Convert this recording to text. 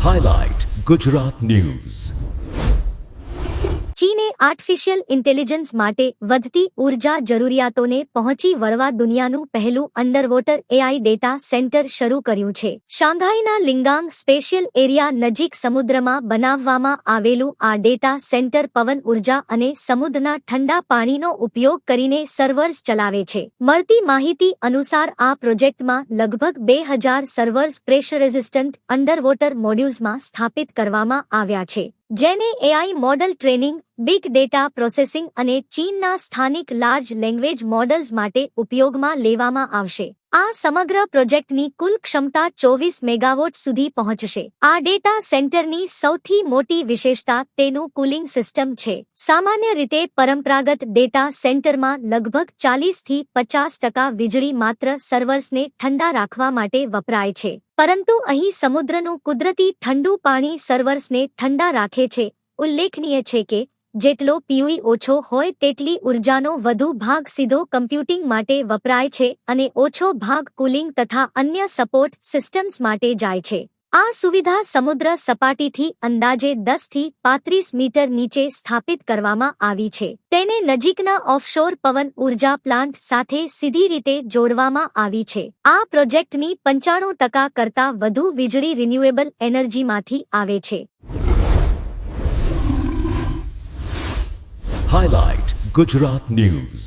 Highlight Gujarat News. ચીને artificial intelligence માટે વધતી ઉર્જા જરૂરિયાતોને પહોંચી વળવા દુનિયાનું પહેલું અંડરવોટર એઆઈ ડેટા સેન્ટર શરૂ કર્યું છે. શાંઘાઈના લિંગાંગ સ્પેશિયલ એરિયા નજીક સમુદ્રમાં બનાવવામાં આવેલું આ ડેટા સેન્ટર પવન ઉર્જા અને સમુદ્રના ઠંડા પાણીનો ઉપયોગ કરીને સર્વર્સ ચલાવે છે. મળતી માહિતી અનુસાર આ પ્રોજેક્ટમાં લગભગ 2000 સર્વર્સ પ્રેશર રેઝિસ્ટન્ટ અંડરવોટર મોડ્યુલ્સમાં સ્થાપિત કરવામાં આવ્યા છે, જેને AI model training, big data processing અને ચીનના સ્થાનિક લાર્જ લેંગ્વેજ મોડલ્સ માટે ઉપયોગમાં લેવામાં આવશે. આ સમગ્ર પ્રોજેક્ટની કુલ ક્ષમતા 24 મેગાવોટ સુધી પહોંચશે. આ ડેટા સેન્ટરની સૌથી મોટી વિશેષતા તેનું કુલિંગ સિસ્ટમ છે. સામાન્ય રીતે પરંપરાગત ડેટા સેન્ટરમાં લગભગ 40થી 50% વીજળી માત્ર સર્વર્સને ઠંડા રાખવા માટે વપરાય છે, પરંતુ અહીં સમુદ્રનું કુદરતી ઠંડુ પાણી સર્વર્સને ઠંડા રાખે છે. ઉલ્લેખનીય છે કે જેટલો પીયુઈ ઓછો હોય તેટલી ઉર્જાનો વધુ ભાગ સીધો કમ્પ્યુટિંગ માટે વપરાય છે અને ઓછો ભાગ કુલિંગ તથા અન્ય સપોર્ટ સિસ્ટમ્સ માટે જાય છે. આ સુવિધા સમુદ્ર સપાટીથી અંદાજે 10 થી 35 મીટર નીચે સ્થાપિત કરવામાં આવી છે. તેને નજીકના ઓફશોર પવન ઉર્જા પ્લાન્ટ સાથે સીધી રીતે જોડવામાં આવી છે. આ પ્રોજેક્ટની 95% કરતાં વધુ વીજળી રિન્યુએબલ એનર્જીમાંથી આવે છે. Highlight Gujarat News.